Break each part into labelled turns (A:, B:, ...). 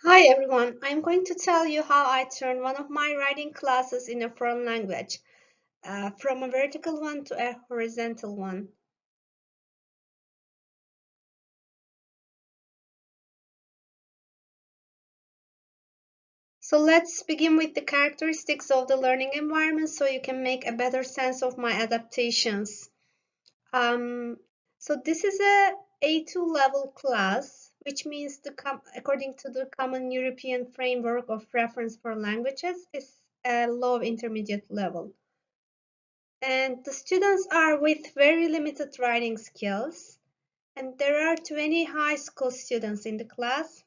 A: Hi everyone, I'm going to tell you how I turned one of my writing classes in a foreign language from a vertical one to a horizontal one. So let's begin with the characteristics of the learning environment so you can make a better sense of my adaptations. Um, so this is a A2 level class, which means according to the Common European Framework of Reference for Languages, is a low intermediate level. And the students are with very limited writing skills, and there are 20 high school students in the class.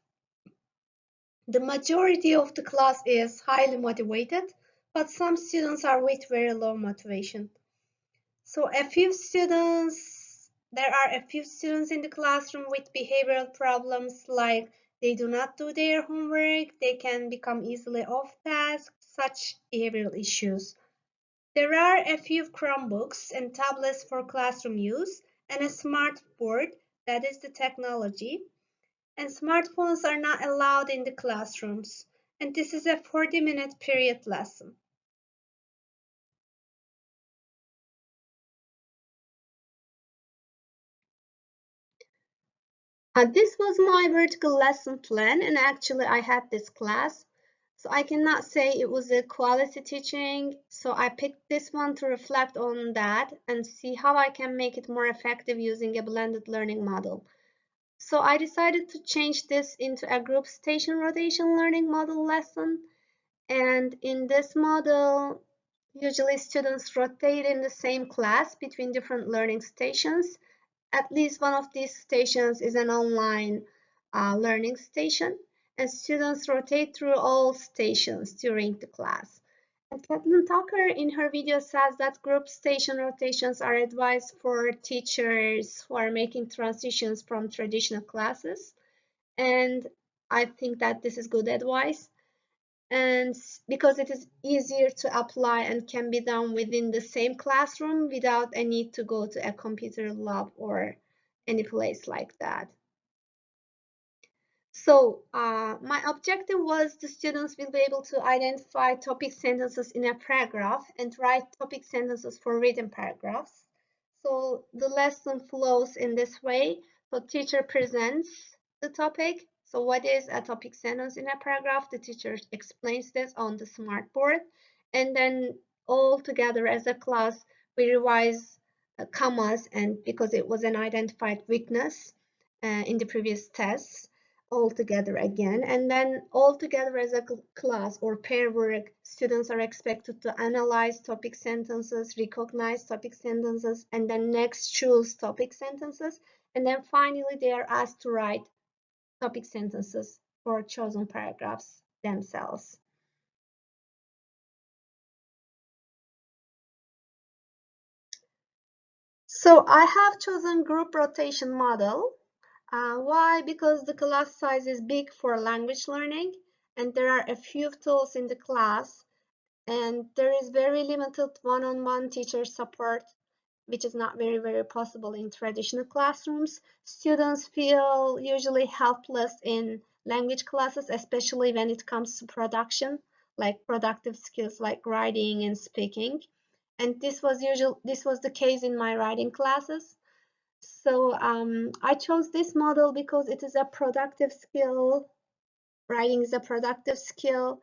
A: The majority of the class is highly motivated, but some students are with very low motivation. So there are a few students in the classroom with behavioral problems like they do not do their homework, they can become easily off task, such behavioral issues. There are a few Chromebooks and tablets for classroom use and a smart board, that is the technology. And smartphones are not allowed in the classrooms. And this is a 40-minute period lesson. This was my vertical lesson plan, and actually I had this class. So I cannot say it was a quality teaching. So I picked this one to reflect on that and see how I can make it more effective using a blended learning model. So I decided to change this into a group station rotation learning model lesson. And in this model, usually students rotate in the same class between different learning stations. At least one of these stations is an online learning station, and students rotate through all stations during the class. And Kathleen Tucker in her video says that group station rotations are advised for teachers who are making transitions from traditional classes. And I think that this is good advice. And because it is easier to apply and can be done within the same classroom without a need to go to a computer lab or any place like that. So my objective was the students will be able to identify topic sentences in a paragraph and write topic sentences for written paragraphs. So the lesson flows in this way. So teacher presents the topic. So what is a topic sentence in a paragraph? The teacher explains this on the smartboard. And then all together as a class, we revise commas, and because it was an identified weakness in the previous tests all together again. And then all together as a class or pair work, students are expected to analyze topic sentences, recognize topic sentences, and then next choose topic sentences. And then finally, they are asked to write topic sentences for chosen paragraphs themselves. So I have chosen group rotation model. Why? Because the class size is big for language learning, and there are a few tools in the class, and there is very limited one-on-one teacher support, which is not very possible in traditional classrooms. Students feel usually helpless in language classes, especially when it comes to production, like productive skills like writing and speaking. And this was the case in my writing classes. So I chose this model because it is a productive skill. Writing is a productive skill,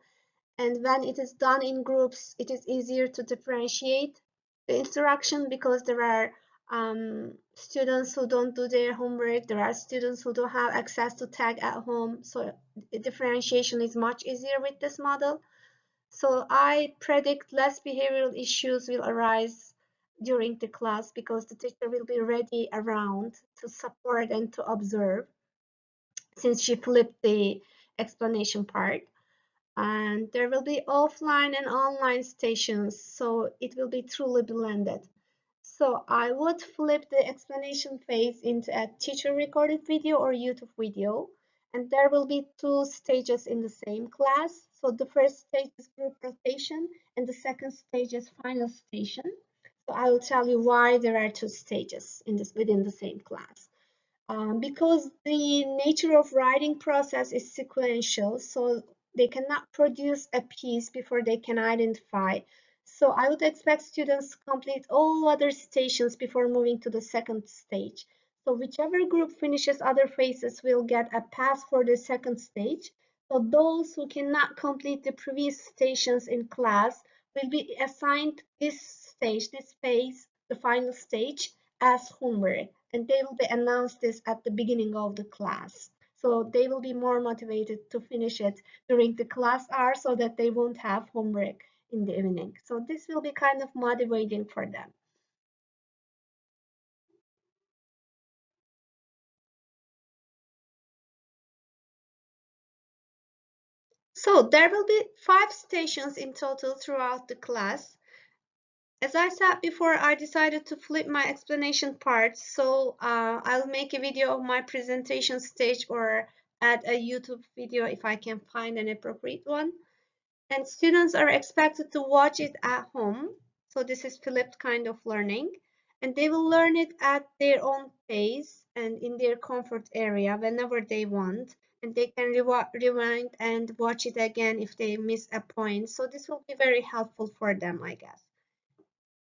A: and when it is done in groups, it is easier to differentiate the interaction because there are students who don't do their homework, there are students who don't have access to tag at home, so differentiation is much easier with this model. So I predict less behavioral issues will arise during the class because the teacher will be ready around to support and to observe since she flipped the explanation part. And there will be offline and online stations, so it will be truly blended. So I would flip the explanation phase into a teacher recorded video or YouTube video, and there will be two stages in the same class. So the first stage is group rotation, and the second stage is final station. So I will tell you why there are two stages in this within the same class. because the nature of writing process is sequential, so they cannot produce a piece before they can identify. So I would expect students to complete all other stations before moving to the second stage. So whichever group finishes other phases will get a pass for the second stage. So those who cannot complete the previous stations in class will be assigned this stage, this phase, the final stage, as homework, and they will be announced this at the beginning of the class. So they will be more motivated to finish it during the class hour so that they won't have homework in the evening. So this will be kind of motivating for them. So there will be 5 stations in total throughout the class. As I said before, I decided to flip my explanation part, so I'll make a video of my presentation stage or add a YouTube video if I can find an appropriate one. And students are expected to watch it at home. So this is flipped kind of learning. And they will learn it at their own pace and in their comfort area whenever they want. And they can rewind and watch it again if they miss a point. So this will be very helpful for them, I guess.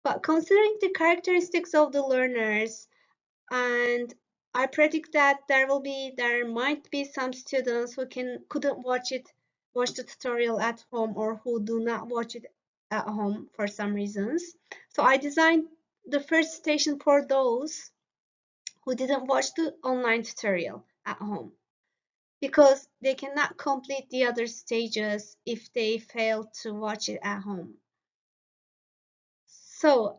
A: But considering the characteristics of the learners, and I predict that there might be some students who couldn't watch the tutorial at home, or who do not watch it at home for some reasons. So I designed the first station for those who didn't watch the online tutorial at home, because they cannot complete the other stages if they fail to watch it at home. So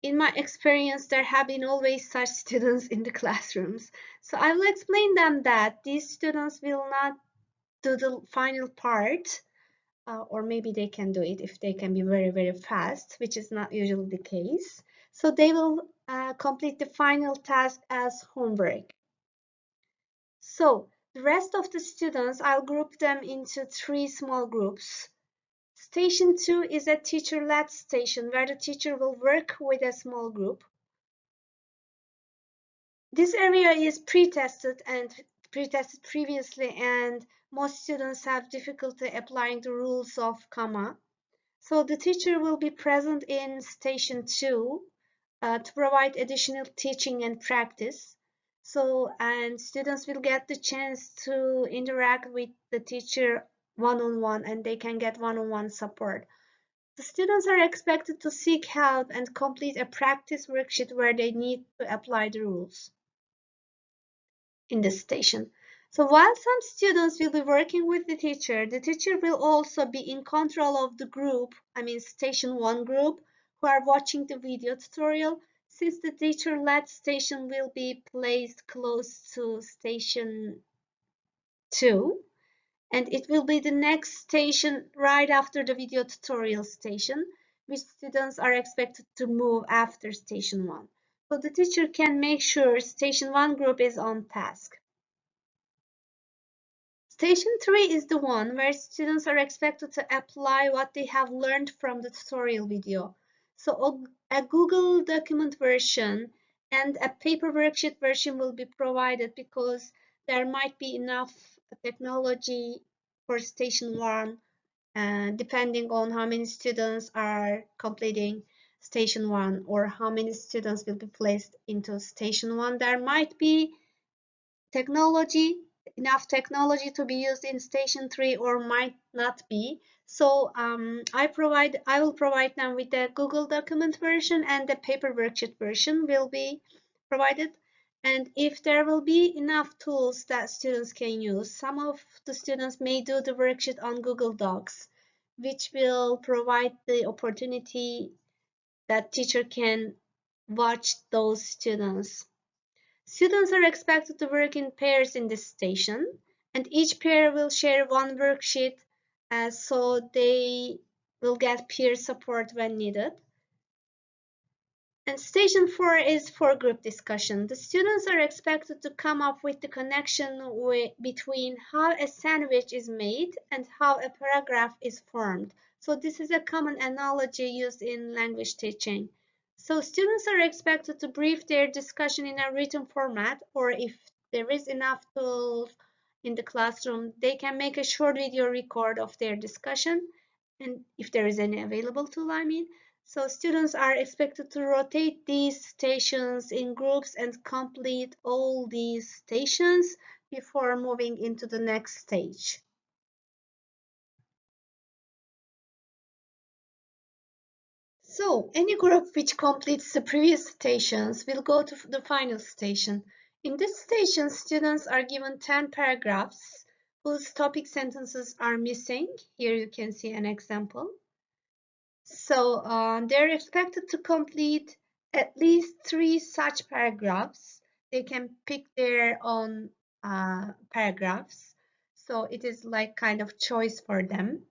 A: in my experience, there have been always such students in the classrooms. So I will explain them that these students will not do the final part, or maybe they can do it if they can be very, very fast, which is not usually the case. So they will complete the final task as homework. So the rest of the students, I'll group them into 3 small groups. Station 2 is a teacher-led station where the teacher will work with a small group. This area is pre-tested previously, and most students have difficulty applying the rules of comma. So the teacher will be present in station 2 to provide additional teaching and practice. So, and students will get the chance to interact with the teacher one-on-one, and they can get one-on-one support. The students are expected to seek help and complete a practice worksheet where they need to apply the rules in the station. So while some students will be working with the teacher will also be in control of the group, I mean station 1 group, who are watching the video tutorial, since the teacher-led station will be placed close to station 2, and it will be the next station right after the video tutorial station, which students are expected to move after station 1. So the teacher can make sure station 1 group is on task. Station 3 is the one where students are expected to apply what they have learned from the tutorial video. So a Google document version and a paper worksheet version will be provided, because there might be enough technology for station 1, depending on how many students are completing station 1 or how many students will be placed into station 1. There might be enough technology to be used in station 3, or might not be. So I will provide them with the Google document version, and the paper worksheet version will be provided. And if there will be enough tools that students can use, some of the students may do the worksheet on Google Docs, which will provide the opportunity that teacher can watch those students. Students are expected to work in pairs in this station, and each pair will share one worksheet, so they will get peer support when needed. And station 4 is for group discussion. The students are expected to come up with the connection between how a sandwich is made and how a paragraph is formed. So this is a common analogy used in language teaching. So students are expected to brief their discussion in a written format, or if there is enough tools in the classroom, they can make a short video record of their discussion, and if there is any available tool, I mean. So students are expected to rotate these stations in groups and complete all these stations before moving into the next stage. So any group which completes the previous stations will go to the final station. In this station, students are given 10 paragraphs whose topic sentences are missing. Here you can see an example. So they're expected to complete at least 3 such paragraphs. They can pick their own paragraphs. So it is like kind of choice for them.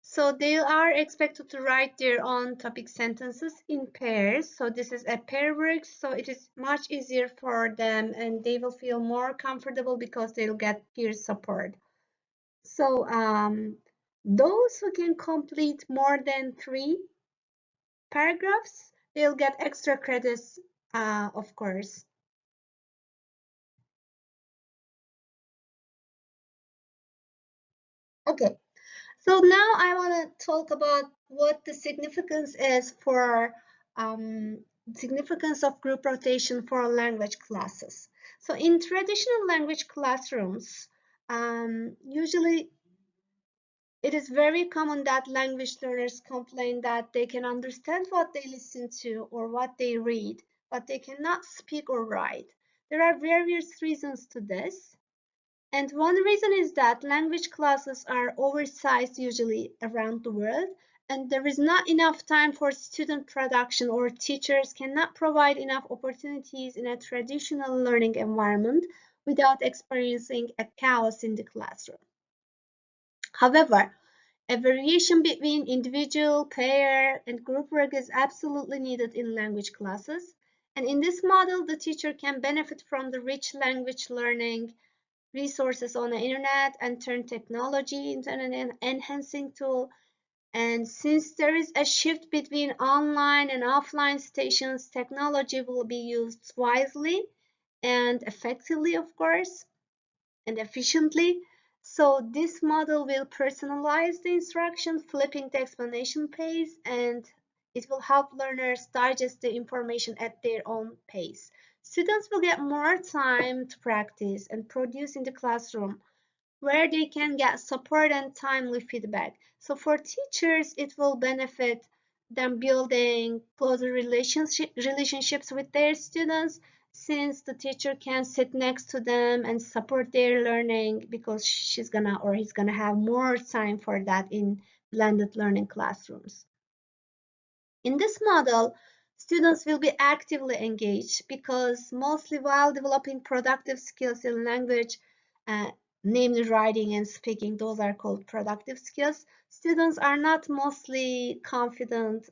A: So they are expected to write their own topic sentences in pairs. So this is a pair work, so it is much easier for them and they will feel more comfortable because they'll get peer support. So those who can complete more than 3 paragraphs, they'll get extra credits, of course. Okay, so now I want to talk about what the significance is for significance of group rotation for language classes. So in traditional language classrooms, usually it is very common that language learners complain that they can understand what they listen to or what they read, but they cannot speak or write. There are various reasons to this. And one reason is that language classes are oversized usually around the world, and there is not enough time for student production, or teachers cannot provide enough opportunities in a traditional learning environment without experiencing a chaos in the classroom. However, a variation between individual, pair, and group work is absolutely needed in language classes. And in this model, the teacher can benefit from the rich language learning resources on the internet and turn technology into an enhancing tool. And since there is a shift between online and offline stations, technology will be used wisely and effectively, of course, and efficiently. So this model will personalize the instruction, flipping the explanation pace, and it will help learners digest the information at their own pace. Students will get more time to practice and produce in the classroom, where they can get support and timely feedback. So for teachers, it will benefit them building closer relationships with their students, since the teacher can sit next to them and support their learning because she's gonna or he's gonna have more time for that in blended learning classrooms. In this model, students will be actively engaged because mostly while developing productive skills in language, uh, namely writing and speaking, those are called productive skills, students are not mostly confident.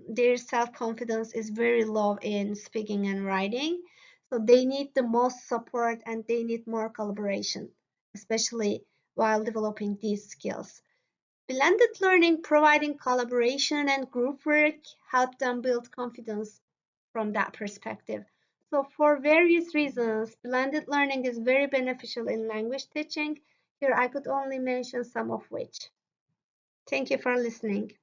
A: Their self-confidence is very low in speaking and writing. So they need the most support and they need more collaboration, especially while developing these skills. Blended learning, providing collaboration and group work, help them build confidence from that perspective. So for various reasons, blended learning is very beneficial in language teaching. Here I could only mention some of which. Thank you for listening.